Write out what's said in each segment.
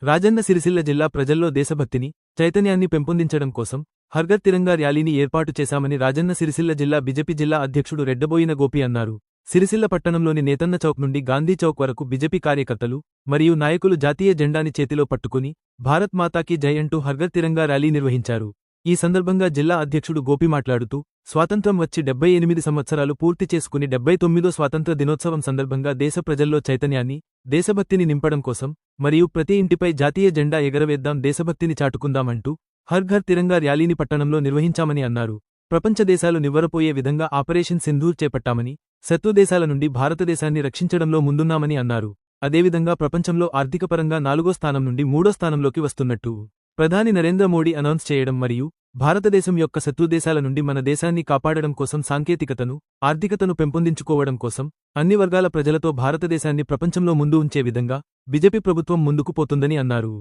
రాజన్న సిరిసిల్ల జిల్లా ప్రజల్లో దేశభక్తిని, చైతన్యాన్ని పెంపొందించడం కోసం హర్ఘర్ తిరంగా ర్యాలీని ఏర్పాటు చేశామని రాజన్న సిరిసిల్ల జిల్లా బిజెపి జిల్లా అధ్యక్షుడు రెడ్డబోయిన గోపి అన్నారు. సిరిసిల్ల పట్టణంలోని నేతన్న చౌక్ నుండి గాంధీ చౌక్ వరకు బిజెపి కార్యకర్తలు మరియు నాయకులు జాతీయ జెండాని చేతిలో పట్టుకుని భారత్ మాతాకీ జై అంటూ హర్ఘర్ తిరంగా ర్యాలీ నిర్వహించారు. ఈ సందర్భంగా జిల్లా అధ్యక్షుడు గోపి మాట్లాడుతూ, స్వాతంత్ర్యం వచ్చి 78 సంవత్సరాలు పూర్తి చేసుకుని 79వ స్వాతంత్ర దినోత్సవం సందర్భంగా దేశ ప్రజల్లో చైతన్యాన్ని, దేశభక్తిని నింపడం కోసం మరియు ప్రతి ఇంటిపై జాతీయ జెండా ఎగరవేద్దాం, దేశభక్తిని చాటుకుందామంటూ హర్ ఘర్ తిరంగా ర్యాలీని పట్టణంలో నిర్వహించామని అన్నారు. ప్రపంచ దేశాలు నివ్వరపోయే విధంగా ఆపరేషన్ సింధూర్ చేపట్టామని, శత్రుదేశాల నుండి భారతదేశాన్ని రక్షించడంలో ముందున్నామని అన్నారు. అదేవిధంగా ప్రపంచంలో ఆర్థికపరంగా 4వ స్థానం నుండి 3వ స్థానంలోకి వస్తున్నట్టు ప్రధాని నరేంద్ర మోడీ అనౌన్స్ చేయడం మరియు భారతదేశం యొక్క శత్రుదేశాల నుండి మన దేశాన్ని కాపాడడం కోసం సాంకేతికతను, ఆర్థికతను పెంపొందించుకోవడం కోసం అన్ని వర్గాల ప్రజలతో భారతదేశాన్ని ప్రపంచంలో ముందు ఉంచే విధంగా బిజెపి ప్రభుత్వం ముందుకు పోతుందని అన్నారు.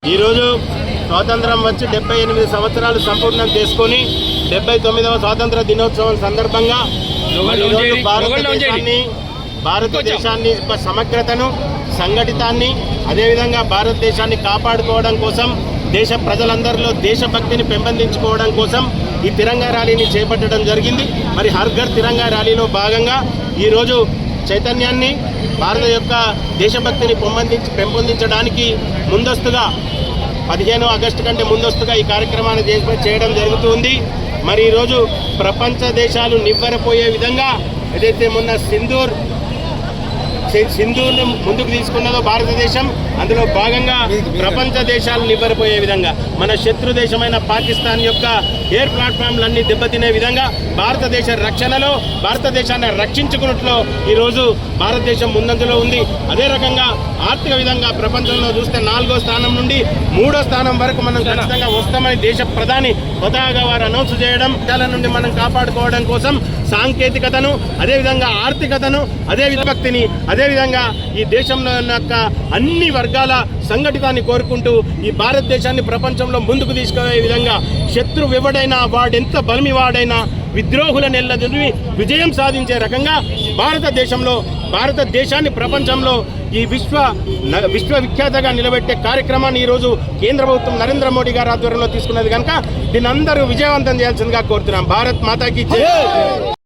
ఈరోజు స్వాతంత్రం వచ్చి 78 సంవత్సరాలు సంపూర్ణం చేసుకొని 79వ స్వాతంత్ర దినోత్సవం సందర్భంగా భారతదేశాన్ని సమగ్రతను, సంఘటితాన్ని, అదేవిధంగా భారతదేశాన్ని కాపాడుకోవడం కోసం దేశ ప్రజలందరిలో దేశభక్తిని పెంపొందించుకోవడం కోసం ఈ తిరంగా ర్యాలీని చేపట్టడం జరిగింది. మరి హర్ ఘర్ తిరంగా ర్యాలీలో భాగంగా ఈరోజు చైతన్యాన్ని, భారత యొక్క దేశభక్తిని పెంపొందించడానికి ముందస్తుగా 15 ఆగస్టు కంటే ముందస్తుగా ఈ కార్యక్రమాన్ని చేయడం జరుగుతుంది. మరి ఈరోజు ప్రపంచ దేశాలు నివ్వెరపోయే విధంగా ఏదైతే మొన్న సింధూర్ను ముందుకు తీసుకున్నదో భారతదేశం, అందులో భాగంగా ప్రపంచ దేశాలు నివ్వెరపోయే విధంగా మన శత్రు దేశమైన పాకిస్తాన్ యొక్క ఎయిర్ ప్లాట్ఫామ్లన్నీ దెబ్బతినే విధంగా భారతదేశ రక్షణలో, భారతదేశాన్ని రక్షించుకున్నట్లో ఈరోజు భారతదేశం ముందంజలో ఉంది. అదే రకంగా ఆర్థిక విధంగా ప్రపంచంలో చూస్తే 4వ స్థానం నుండి 3వ స్థానం వరకు మనం ఖచ్చితంగా వస్తామని దేశ ప్రధాని స్వతహాగా వారు అనౌన్స్ చేయడం, చాలా నుండి మనం కాపాడుకోవడం కోసం సాంకేతికతను, అదేవిధంగా ఆర్థికతను, అదే విభక్తిని, అదేవిధంగా ఈ దేశంలో యొక్క అన్ని వర్గాల సంఘటితాన్ని కోరుకుంటూ ఈ భారతదేశాన్ని ప్రపంచంలో ముందుకు తీసుకునే విధంగా శత్రు ఎవడైనా, వాడెంత బలిమి వాడైనా విద్రోహుల నెల్లదివి విజయం సాధించే రకంగా భారతదేశాన్ని ప్రపంచంలో ఈ విశ్వవిఖ్యాతగా నిలబెట్టే కార్యక్రమాన్ని ఈరోజు కేంద్ర ప్రభుత్వం నరేంద్ర మోడీ గారి ఆధ్వర్యంలో తీసుకున్నది కనుక దీన్ని అందరూ విజయవంతం చేయాల్సిందిగా కోరుతున్నాం. భారత్ మాతాకి జై.